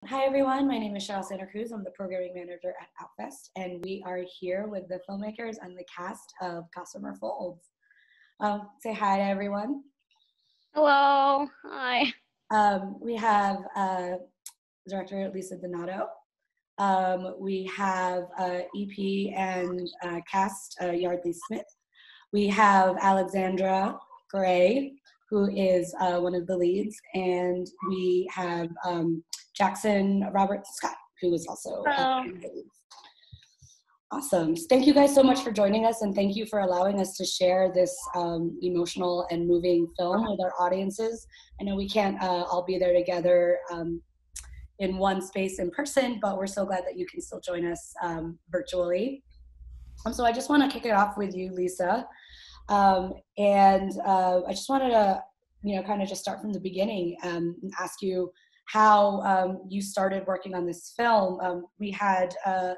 Hi everyone, my name is Cheryl Santa Cruz. I'm the programming manager at Outfest, and we are here with the filmmakers and the cast of Gossamer Folds. Say hi to everyone. Hello, hi. We have director Lisa Donato. We have EP and cast Yardley Smith. We have Alexandra Gray, who is one of the leads, and we have Jackson Robert Scott, who is also one of the leads. Awesome. Thank you guys so much for joining us, and thank you for allowing us to share this emotional and moving film with our audiences. I know we can't all be there together in one space in person, but we're so glad that you can still join us virtually. So I just want to kick it off with you, Lisa. I just wanted to, kind of just start from the beginning and ask you how you started working on this film. We had a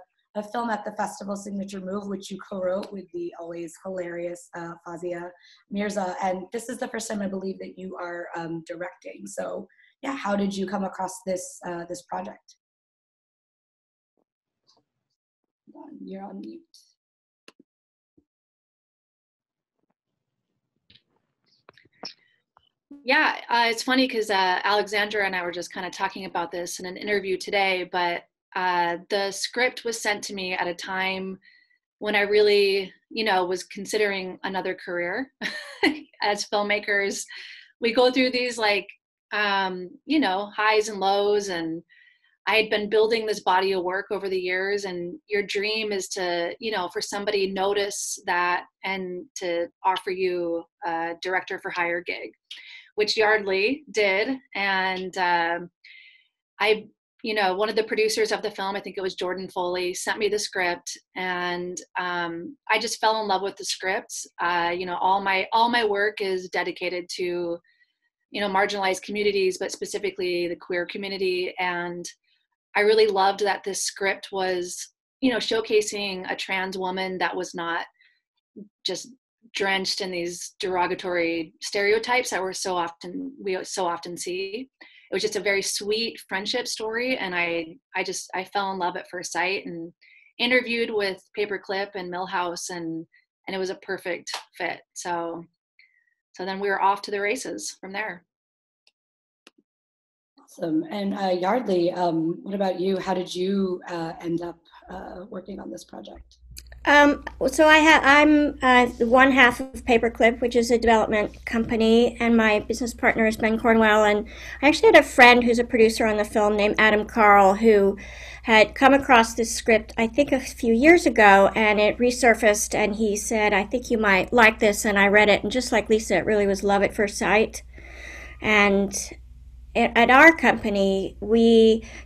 film at the festival, Signature Move, which you co-wrote with the always hilarious Fazia Mirza, and this is the first time I believe that you are directing. So, yeah, how did you come across this this project? You're on mute. Yeah, it's funny because Alexandra and I were just kind of talking about this in an interview today, but the script was sent to me at a time when I really, was considering another career. As filmmakers, we go through these highs and lows, and I had been building this body of work over the years, and your dream is to, for somebody notice that and to offer you a director for hire gig, which Yardley did. And one of the producers of the film, I think it was Jordan Foley, sent me the script, and I just fell in love with the script. All my work is dedicated to, marginalized communities, but specifically the queer community. And I really loved that this script was, showcasing a trans woman that was not just drenched in these derogatory stereotypes that we so often see. It was just a very sweet friendship story, and I fell in love at first sight and interviewed with Paperclip and Millhouse, and it was a perfect fit. So then we were off to the races from there. Awesome. And Yardley, what about you? How did you end up working on this project? I'm one half of Paperclip, which is a development company, and my business partner is Ben Cornwell. And I actually had a friend who's a producer on the film named Adam Carl, who had come across this script, I think, a few years ago, and it resurfaced, and he said, I think you might like this, and I read it, and just like Lisa, it really was love at first sight. And at our company,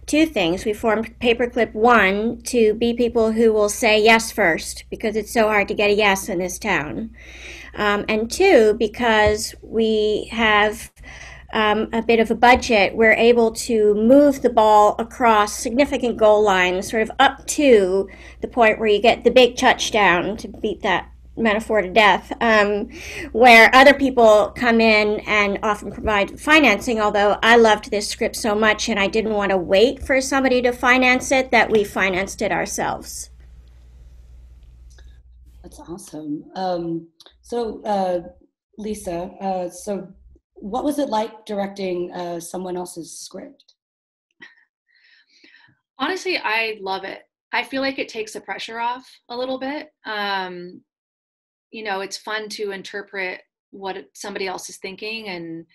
two things. We formed Paperclip, one, to be people who will say yes first, because it's so hard to get a yes in this town. And two, because we have a bit of a budget, we're able to move the ball across significant goal lines, sort of up to the point where you get the big touchdown, to beat that metaphor to death, where other people come in and often provide financing, although I loved this script so much and I didn't want to wait for somebody to finance it, that we financed it ourselves. That's awesome. Lisa, so what was it like directing someone else's script? Honestly, I love it. I feel like it takes the pressure off a little bit. It's fun to interpret what somebody else is thinking,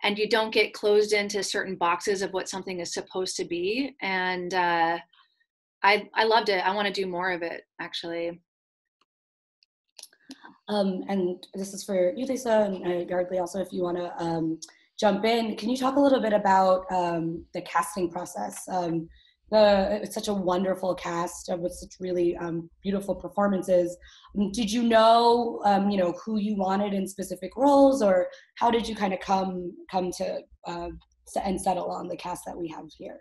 and you don't get closed into certain boxes of what something is supposed to be. And I loved it. I want to do more of it, actually. And this is for you, Lisa, and Yardley also, if you want to jump in. Can you talk a little bit about the casting process? It's such a wonderful cast with such really beautiful performances. Did you know, who you wanted in specific roles, or how did you kind of come to and settle on the cast that we have here?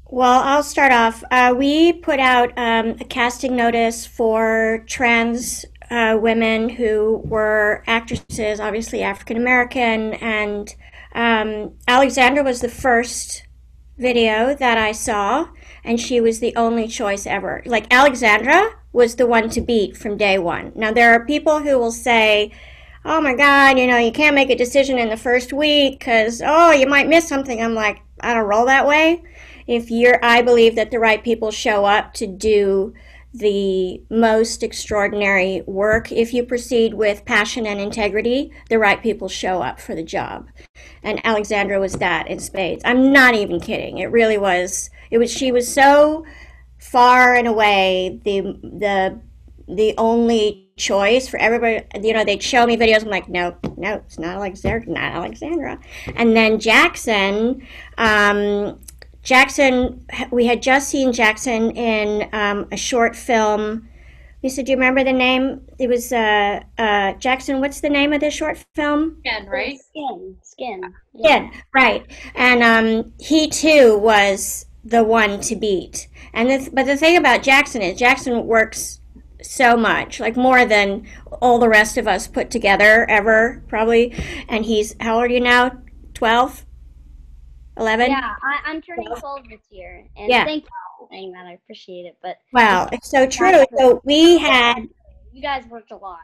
Well, I'll start off. We put out a casting notice for trans women who were actresses, obviously African American, and Alexandra was the first video that I saw, and she was the only choice ever. Like, Alexandra was the one to beat from day one. Now, there are people who will say, oh my God, you can't make a decision in the first week because, oh, you might miss something. I'm like, I don't roll that way. I believe that the right people show up to do the most extraordinary work. If you proceed with passion and integrity, the right people show up for the job. And Alexandra was that in spades. I'm not even kidding. It really was. She was so far and away the only choice for everybody. They'd show me videos. I'm like, no, it's not Alexandra. And then Jackson, we had just seen Jackson in a short film. Lisa, do you remember the name? It was Jackson. What's the name of the short film? Skin, right? Skin. Yeah, right. And he too was the one to beat. But the thing about Jackson is Jackson works so much, like more than all the rest of us put together ever, probably. And how old are you now? 12? 11? Yeah, I'm turning 12 this year. And thank you for saying that. I appreciate it. But wow, it's so true. So we had... You guys worked a lot.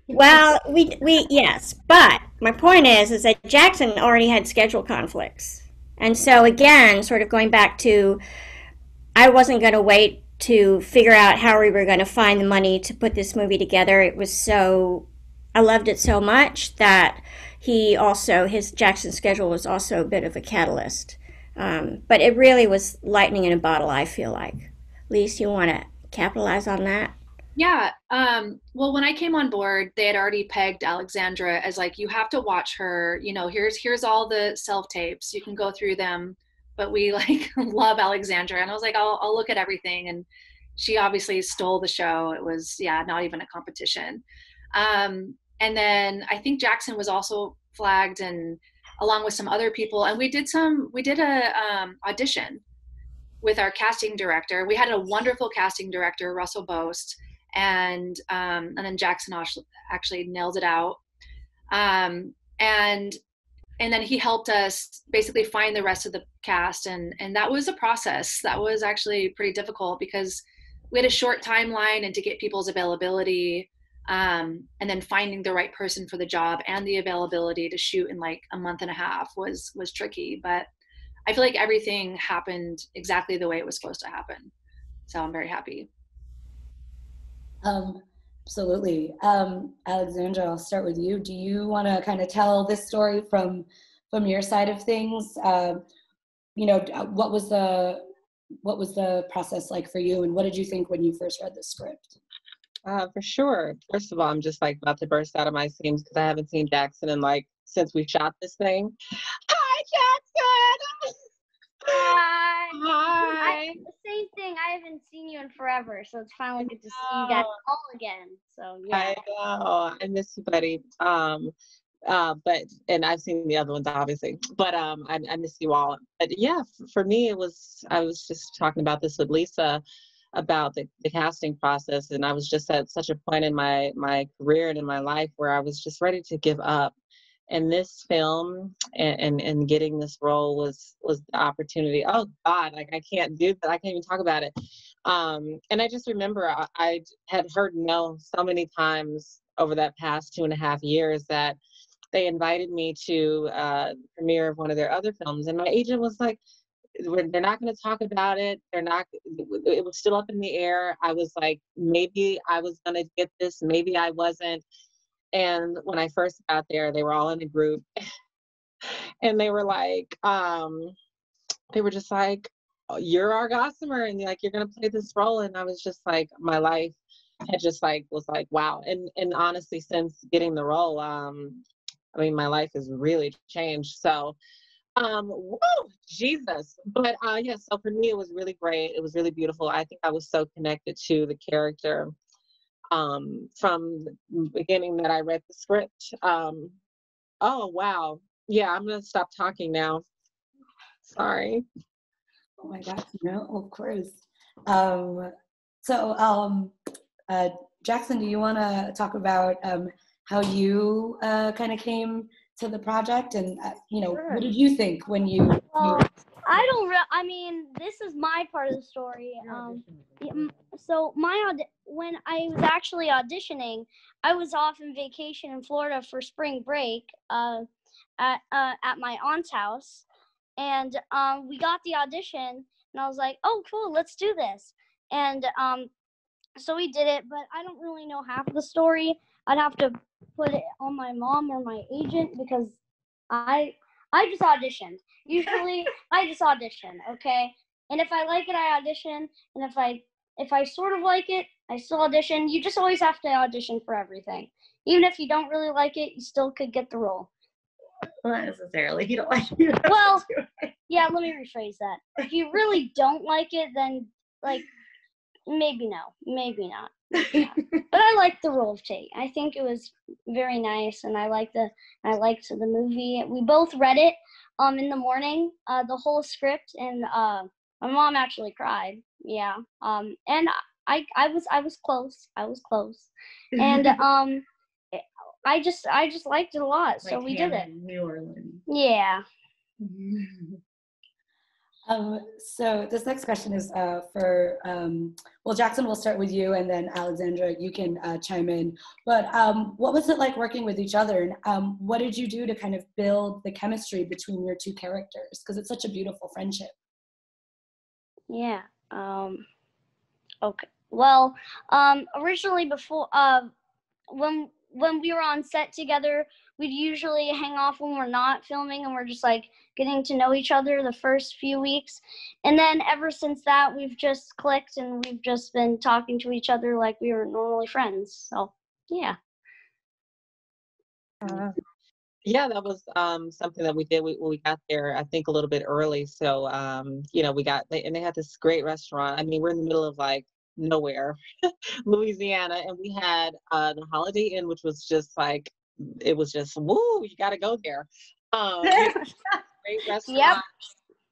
Well, yes. But my point is that Jackson already had schedule conflicts. And so again, sort of going back to, I wasn't going to wait to figure out how we were going to find the money to put this movie together. I loved it so much that his Jackson schedule was also a bit of a catalyst. But it really was lightning in a bottle, I feel like. Lise, you want to capitalize on that? Yeah. Well, when I came on board, they had already pegged Alexandra as like, you have to watch her, here's all the self-tapes. You can go through them, but we love Alexandra. And I was like, I'll look at everything. And she obviously stole the show. It was, not even a competition. And then I think Jackson was also flagged, and along with some other people. And we did a audition with our casting director. We had a wonderful casting director, Russell Boast, and then Jackson actually nailed it out. And then he helped us basically find the rest of the cast, and that was a process. That was actually pretty difficult because we had a short timeline, and to get people's availability, and then finding the right person for the job and the availability to shoot in like a month and a half was tricky. But I feel like everything happened exactly the way it was supposed to happen. So I'm very happy. Absolutely. Alexandra, I'll start with you. Do you want to kind of tell this story from your side of things? What was the process like for you, and what did you think when you first read the script? For sure. First of all, I'm just about to burst out of my seams because I haven't seen Jackson in since we shot this thing. Hi, Jackson! Hi. The same thing. I haven't seen you in forever, so it's finally good to see you guys all again. So yeah. I know. I miss you, buddy. And I've seen the other ones obviously, but I miss you all. But yeah, for me, I was just talking about this with Lisa about the casting process, and I was just at such a point in my career and in my life where I was just ready to give up. And this film and getting this role was the opportunity. Oh God, I can't do that. I can't even talk about it. And I just remember I had heard no so many times over that past 2.5 years that they invited me to premiere of one of their other films, and my agent was like, they're not going to talk about it. It was still up in the air. I was like, maybe I was going to get this, maybe I wasn't. And when I first got there, they were all in a group, and they were like, they were just like, oh, you're our Gossamer, and you're going to play this role. And I was just like, my life had just was like, wow. And honestly, since getting the role, my life has really changed. So, whoa, Jesus. But yeah, so for me, it was really great. It was really beautiful. I think I was so connected to the character from the beginning that I read the script. Oh, wow. Yeah, I'm going to stop talking now. Sorry. Oh my gosh, no, of course. Jackson, do you want to talk about how you kind of came to the project, and Sure. What did you think when you? Well, I don't. I mean, this is my part of the story. So when I was actually auditioning, I was off in vacation in Florida for spring break. At my aunt's house, and we got the audition, and I was like, oh, cool, let's do this. And so we did it, but I don't really know half of the story. I'd have to put it on my mom or my agent because I just auditioned. Usually I just audition, okay? And if I like it, I audition, and if I sort of like it, I still audition. You just always have to audition for everything. Even if you don't really like it, you still could get the role. Well, not necessarily. You don't like it. Well, yeah, let me rephrase that. If you really don't like it, then, like, maybe no, maybe not. Yeah. But I liked the role of Tate. I think it was very nice, and I liked the movie. We both read it in the morning, the whole script, and my mom actually cried. Yeah. And I was close. I was close. And I just liked it a lot, so we did it. New Orleans. Yeah. So this next question is for, well, Jackson, we'll start with you, and then Alexandra, you can chime in. But what was it like working with each other, and what did you do to kind of build the chemistry between your two characters? Because it's such a beautiful friendship. Yeah. Okay. Well, originally before, when we were on set together, we'd usually hang off when we're not filming, and we're just like getting to know each other the first few weeks. And then ever since that, we've just clicked, and we've just been talking to each other like we were normally friends. So, yeah. Yeah, that was something that we did. We got there, I think, a little bit early. So, you know, and they had this great restaurant. I mean, we're in the middle of like nowhere, Louisiana, and we had the Holiday Inn, which was just like, it was just, woo, you got to go there. Great restaurant. Yep.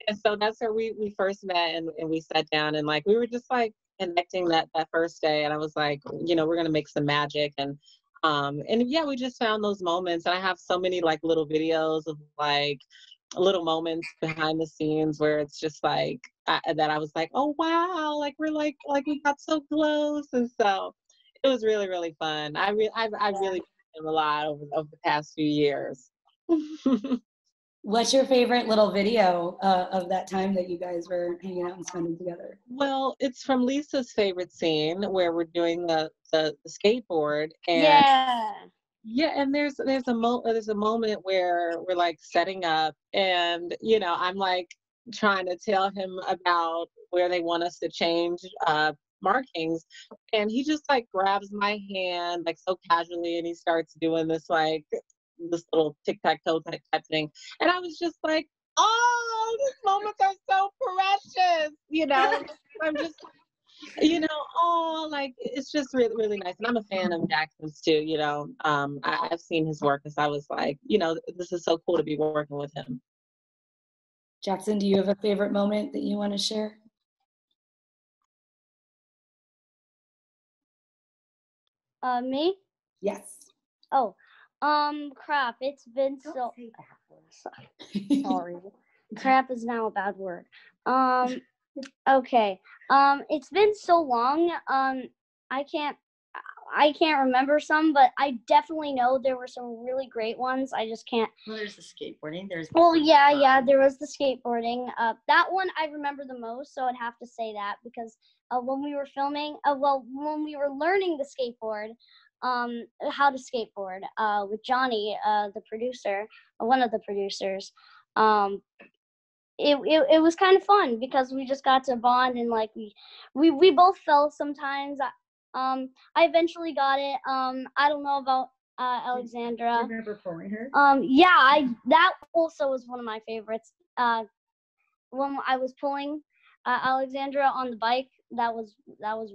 And so that's where we first met, and we sat down, and like we were just like connecting that first day, and I was like, you know, we're gonna make some magic, and yeah, we just found those moments, and I have so many like little videos of like little moments behind the scenes where it's just like that I was like, oh wow, like we're like we got so close, and so it was really, really fun. I really miss him a lot over the past few years. What's your favorite little video of that time that you guys were hanging out and spending together? Well, it's from Lisa's favorite scene where we're doing the skateboard, and and there's a moment where we're like setting up, and you know, I'm like trying to tell him about where they want us to change markings, and he just like grabs my hand like so casually, and he starts doing this like this little tic-tac-toe type thing, and I was just like, oh, these moments are so precious, you know. I'm just, you know, oh, like it's just really, really nice, and I'm a fan of Jackson's too, you know. I've seen his work, because I was like, you know, this is so cool to be working with him. Jackson, do you have a favorite moment that you want to share? Me? Yes. Oh, crap. It's been so. Sorry. Crap is now a bad word. Okay. It's been so long. I can't remember some, but I definitely know there were some really great ones. I just can't. Well, there's the skateboarding. Yeah, there was the skateboarding. That one I remember the most, so I'd have to say that, because when we were filming, when we were learning the skateboard, how to skateboard, with Johnny, the producer, one of the producers, it was kind of fun, because we just got to bond, and like we both fell sometimes. I eventually got it. I don't know about Alexandra. Do you remember pulling her? Yeah, that also was one of my favorites. When I was pulling Alexandra on the bike, that was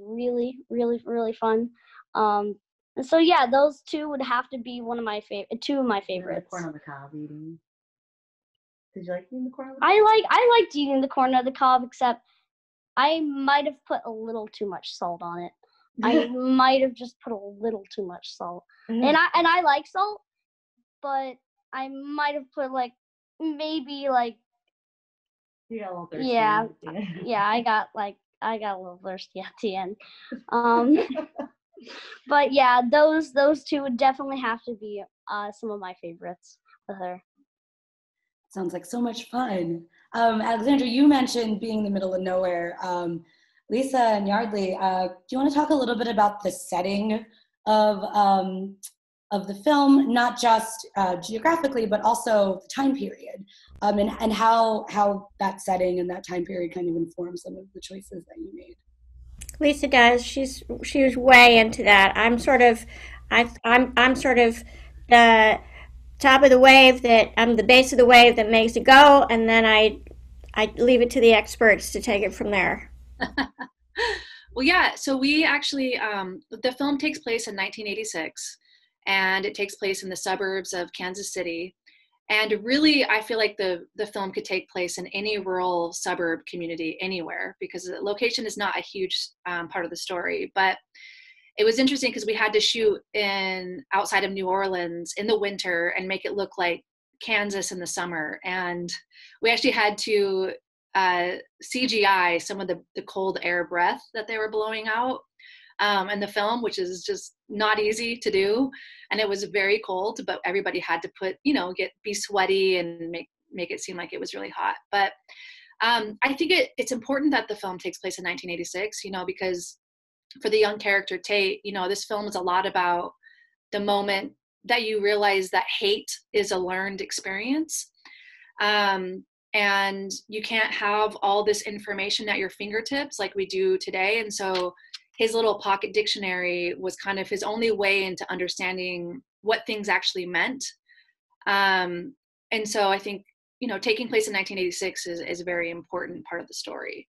really, really, really fun. And so yeah, those two would have to be two of my favorites. Corn on the cob eating. Did you like eating the corn on the cob? I liked eating the corn on the cob, except I might have put a little too much salt on it. I might have just put a little too much salt. And I like salt, but I might have put like maybe like You got a little thirsty. Yeah, yeah, I got a little thirsty at the end. But yeah, those two would definitely have to be some of my favorites with her. Sounds like so much fun. Alexandra, you mentioned being in the middle of nowhere. Lisa and Yardley, do you want to talk a little bit about the setting of the film, not just geographically, but also the time period, and how that setting and that time period kind of informs some of the choices that you made? Lisa does. She was way into that. I'm sort of the top of the wave, that I'm the base of the wave that makes it go, and then I leave it to the experts to take it from there. Well, yeah, so we actually, the film takes place in 1986, and it takes place in the suburbs of Kansas City. And really, I feel like the film could take place in any rural suburb community anywhere, because the location is not a huge part of the story. But it was interesting because we had to shoot outside of New Orleans in the winter and make it look like Kansas in the summer. And we actually had to CGI some of the cold air breath that they were blowing out in the film, which is just not easy to do. And it was very cold, but everybody had to be sweaty and make it seem like it was really hot. But I think it's important that the film takes place in 1986, because for the young character Tate, this film is a lot about the moment that you realize that hate is a learned experience. And you can't have all this information at your fingertips like we do today. And so his little pocket dictionary was kind of his only way into understanding what things actually meant. And so I think, taking place in 1986 is a very important part of the story.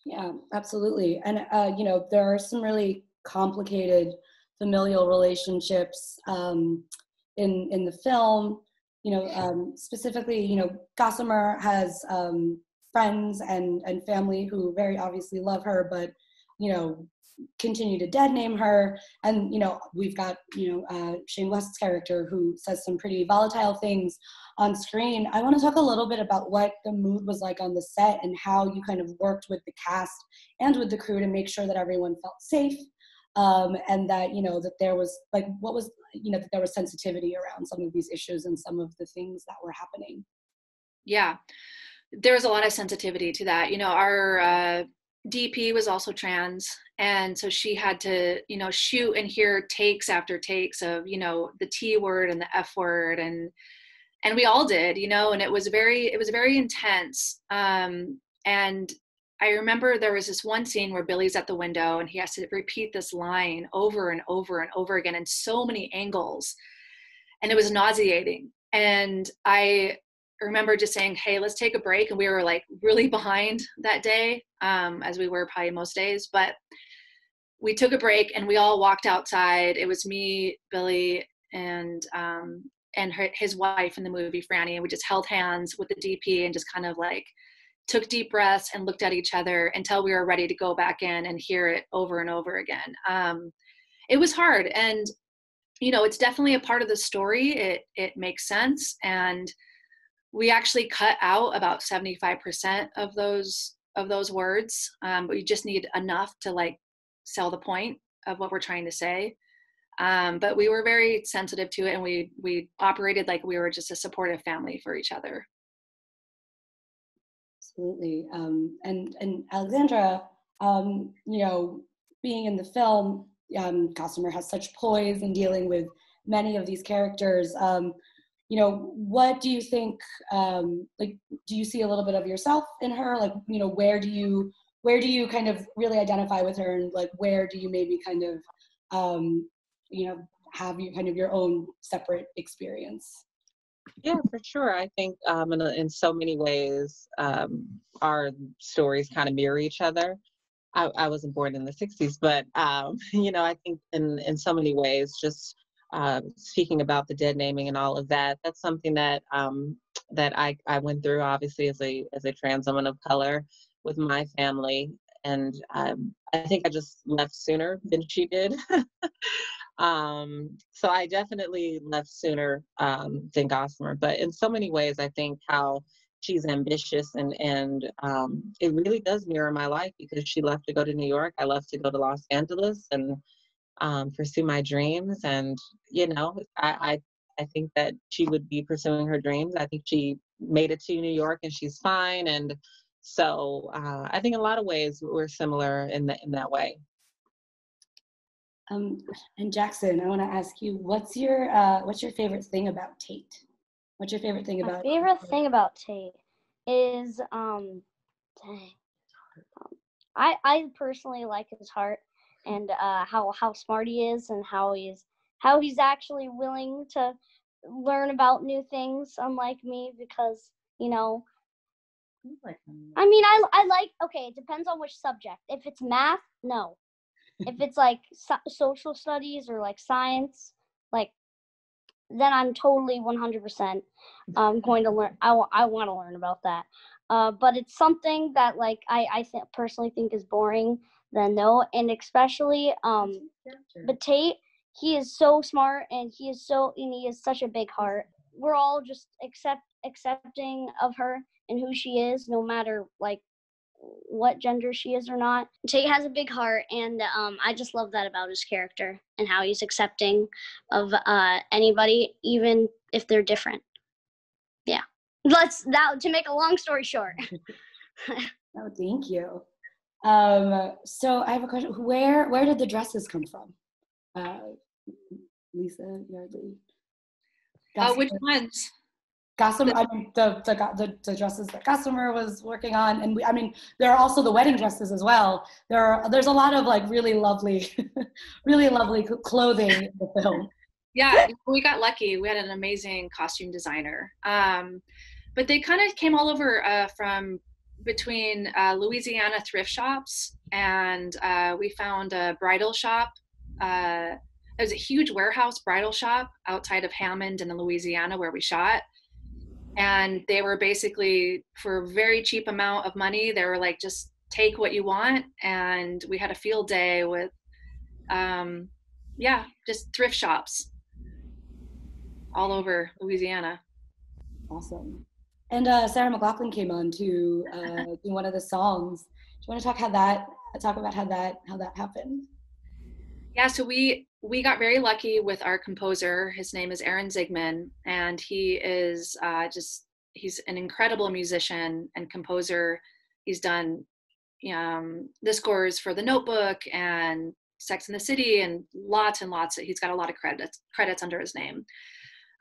Yeah, absolutely. And, there are some really complicated familial relationships in the film. Specifically, Gossamer has friends and family who very obviously love her, but, continue to dead name her. And, we've got, Shane West's character who says some pretty volatile things on screen. I want to talk a little bit about what the mood was like on the set and how you kind of worked with the cast and with the crew to make sure that everyone felt safe. And that, that there was that there was sensitivity around some of these issues and some of the things that were happening. Yeah, there was a lot of sensitivity to that. Our DP was also trans. And so she had to, shoot and hear takes after takes of, the T word and the F word. And we all did, and it was very intense. And I remember there was this one scene where Billy's at the window and he has to repeat this line over and over and over again in so many angles. And it was nauseating. And I remember just saying, hey, let's take a break. And we were like really behind that day, as we were probably most days. But we took a break and we all walked outside. It was me, Billy, and his wife in the movie, Franny. And we just held hands with the DP and just kind of like took deep breaths and looked at each other until we were ready to go back in and hear it over and over again. It was hard. And, it's definitely a part of the story. It makes sense. And we actually cut out about 75% of those words. But we just need enough to like sell the point of what we're trying to say. But we were very sensitive to it, and we operated like we were just a supportive family for each other. Absolutely. And Alexandra, being in the film, Gossamer has such poise in dealing with many of these characters. What do you think, do you see a little bit of yourself in her? Like, where do you kind of really identify with her, and like, where do you maybe kind of, have you kind of your own separate experience? Yeah, for sure. I think in so many ways, our stories kind of mirror each other. I wasn't born in the 60s, but, I think in so many ways, just speaking about the dead naming and all of that, that's something that that I went through, obviously, as a trans woman of color with my family. And I think I just left sooner than she did. So I definitely left sooner than Gossamer. But in so many ways, I think how she's ambitious, and it really does mirror my life, because she left to go to New York. I left to go to Los Angeles and pursue my dreams. And, you know, I think that she would be pursuing her dreams. I think she made it to New York and she's fine. And so I think in a lot of ways we're similar in that way. And Jackson, I want to ask you, what's your favorite thing about Tate? What's your favorite thing about? My favorite thing about Tate is I personally like his heart, and how smart he is, and how he's actually willing to learn about new things, unlike me, because, you know, I mean, I like, okay, it depends on which subject. If it's math, no. If it's like social studies or like science, like, then I'm totally 100% going to learn. I want to learn about that. But it's something that, like, I personally think is boring, then no. And especially, but Tate, he is so smart, and he is such a big heart. We're all just accepting of her and who she is, no matter like what gender she is or not. Tate has a big heart, and I just love that about his character, and how he's accepting of anybody, even if they're different. Yeah. To make a long story short. Oh, thank you. So I have a question. Where did the dresses come from? Lisa, Yardley. Which ones? Gossamer, I mean, the dresses that Gossamer was working on, and there are also the wedding dresses as well. There's a lot of like really lovely clothing in the film. Yeah, we got lucky. We had an amazing costume designer. But they kind of came all over from between Louisiana thrift shops, and we found a bridal shop. There's a huge warehouse bridal shop outside of Hammond in Louisiana where we shot. And they were basically, for a very cheap amount of money, they were like, just take what you want. And we had a field day with, just thrift shops all over Louisiana. Awesome. And Sarah McLachlan came on to do one of the songs. Do you want to talk about how that happened? Yeah, so we got very lucky with our composer. His name is Aaron Zigman, and he is he's an incredible musician and composer. He's done the scores for The Notebook and Sex and the City, and lots. He's got a lot of credits under his name.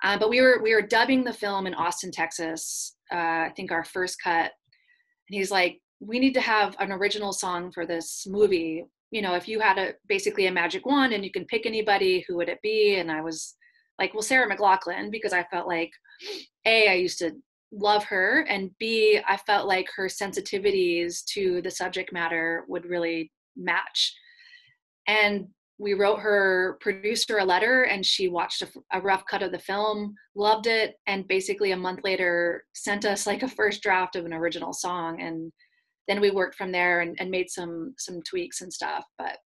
But we were dubbing the film in Austin, Texas. I think our first cut, and he's like, we need to have an original song for this movie. You know, if you had basically a magic wand and you can pick anybody, who would it be? And I was like, well, Sarah McLachlan, because I felt like, A, I used to love her, and B, I felt like her sensitivities to the subject matter would really match. And we wrote her producer a letter, and she watched a rough cut of the film, loved it, and basically a month later sent us like a first draft of an original song. And then we worked from there and made some tweaks and stuff. But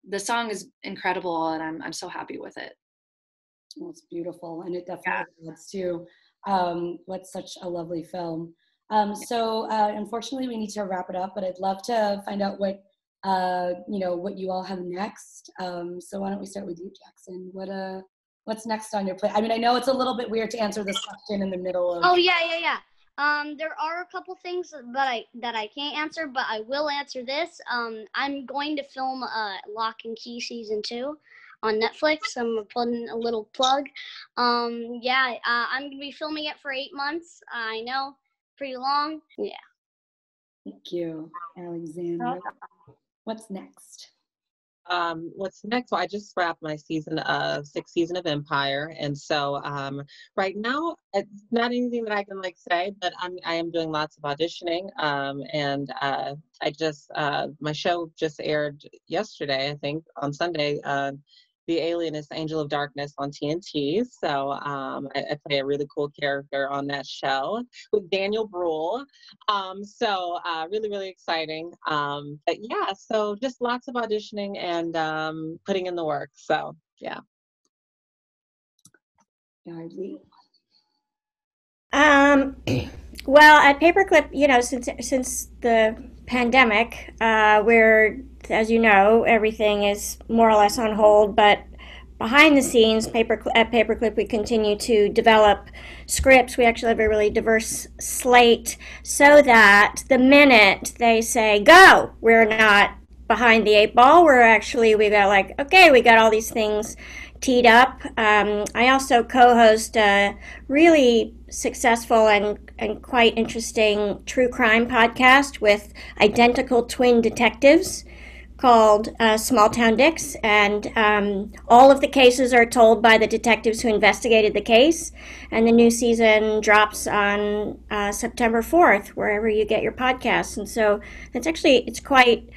the song is incredible, and I'm so happy with it. Well, it's beautiful, and it definitely adds to what's such a lovely film. So unfortunately, we need to wrap it up, but I'd love to find out what you all have next. So why don't we start with you, Jackson? What's next on your plate? I mean, I know it's a little bit weird to answer this question in the middle of. Oh yeah. There are a couple things that I can't answer, but I will answer this. I'm going to film Lock and Key season 2 on Netflix. I'm putting a little plug. I'm gonna be filming it for 8 months. I know, pretty long. Yeah. Thank you, Alexandra. What's next? What's next? Well, I just wrapped my sixth season of Empire, and so right now it's not anything that I can say, but I am doing lots of auditioning, and I just my show just aired yesterday, I think on Sunday. The Alienist Angel of Darkness on TNT. So I play a really cool character on that show with Daniel Bruhl. So really, really exciting. But yeah, so just lots of auditioning and putting in the work. So yeah. Well, at Paperclip, since the pandemic, where, as you know, everything is more or less on hold, but behind the scenes, at Paperclip, we continue to develop scripts. We actually have a really diverse slate so that the minute they say go, we're not behind the eight ball. We got all these things teed up. I also co-host a really successful and quite interesting true crime podcast with identical twin detectives called Small Town Dicks, and all of the cases are told by the detectives who investigated the case, and the new season drops on September 4th, wherever you get your podcasts. And so it's quite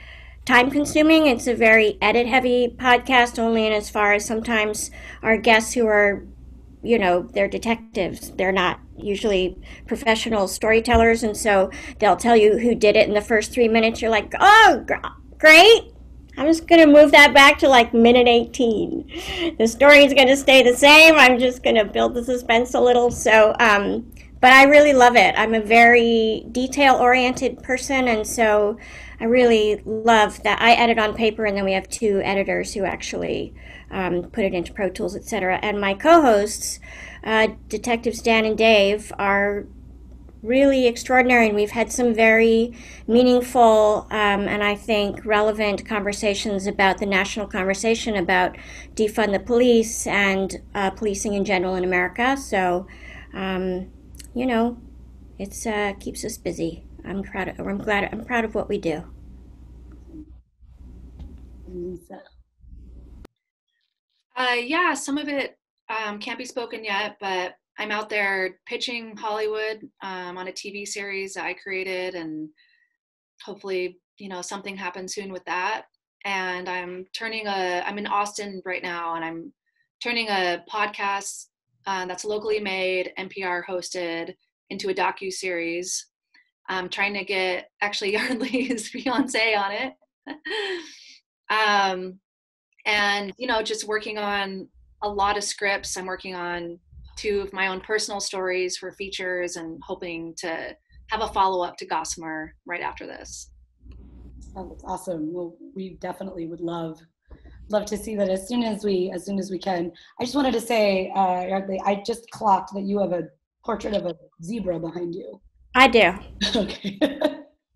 time consuming. It's a very edit heavy podcast, only in as far as sometimes our guests who are, they're detectives. They're not usually professional storytellers, and so they'll tell you who did it in the first 3 minutes. You're like, oh, great. I'm just going to move that back to like minute 18. The story is going to stay the same. I'm just going to build the suspense a little. So, but I really love it. I'm a very detail-oriented person, and so I really love that. I edit on paper, and then we have two editors who actually put it into Pro Tools, etc. And my co-hosts, Detectives Dan and Dave, are really extraordinary, and we've had some very meaningful and I think relevant conversations about the national conversation about defund the police and policing in general in America. So, it's keeps us busy. I'm proud of what we do. Yeah, some of it can't be spoken yet, but I'm out there pitching Hollywood on a TV series that I created, and hopefully, something happens soon with that. And I'm in Austin right now, and I'm turning a podcast that's locally made, NPR hosted, into a docu-series. I'm trying to get actually Yardley's fiance on it. And, just working on a lot of scripts. I'm working on 2 of my own personal stories for features, and hoping to have a follow-up to Gossamer right after this. Oh, that's awesome. Well, we definitely would love to see that as soon as we can. I just wanted to say, Yardley, I just clocked that you have a portrait of a zebra behind you. I do. Okay.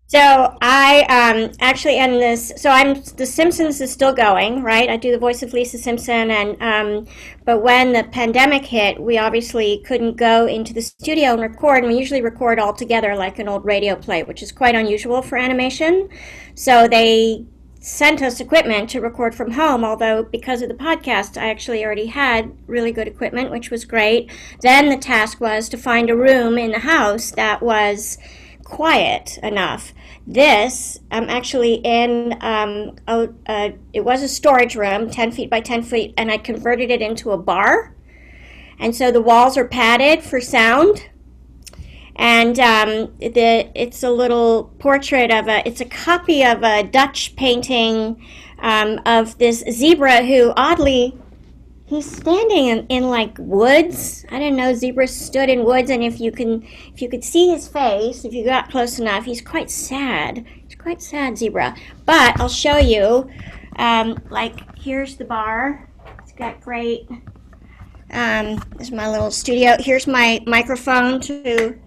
So I actually end this. So The Simpsons is still going, right? I do the voice of Lisa Simpson, and but when the pandemic hit, we obviously couldn't go into the studio and record. And we usually record all together like an old radio play, which is quite unusual for animation. So they sent us equipment to record from home. Although because of the podcast, I actually already had really good equipment, which was great. Then the task was to find a room in the house that was quiet enough. I'm actually in, it was a storage room, 10 feet by 10 feet, and I converted it into a bar. And so the walls are padded for sound. And it's a little portrait it's a copy of a Dutch painting of this zebra who, oddly, he's standing in like woods. I didn't know zebras stood in woods, and if you could see his face, if you got close enough, he's quite sad. He's quite sad zebra. But I'll show you. Here's the bar. It's got great. This is my little studio. Here's my microphone to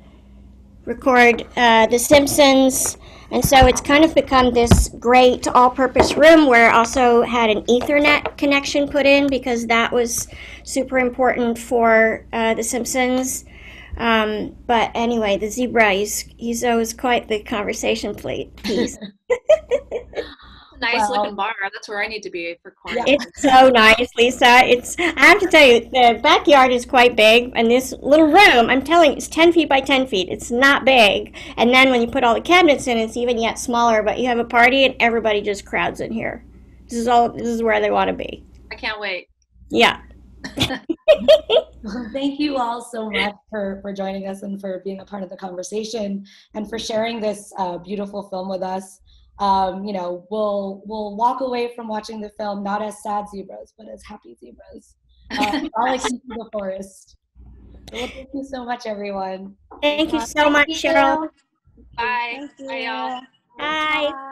record The Simpsons. And so it's kind of become this great all-purpose room where I also had an Ethernet connection put in because that was super important for The Simpsons. But anyway, the zebra, he's always quite the conversation piece. Nice looking bar. That's where I need to be for quarantine. It's so nice, Lisa. I have to tell you, the backyard is quite big, and this little room, I'm telling you, it's 10 feet by 10 feet. It's not big. And then when you put all the cabinets in, it's even yet smaller, but you have a party and everybody just crowds in here. This is where they want to be. I can't wait. Yeah. Well, thank you all so much for joining us and for being a part of the conversation and for sharing this beautiful film with us. We'll walk away from watching the film not as sad zebras, but as happy zebras, frolic into the forest. Well, thank you so much, everyone. Thank you so much, Cheryl. Bye. Thank you. Bye, y'all. Bye.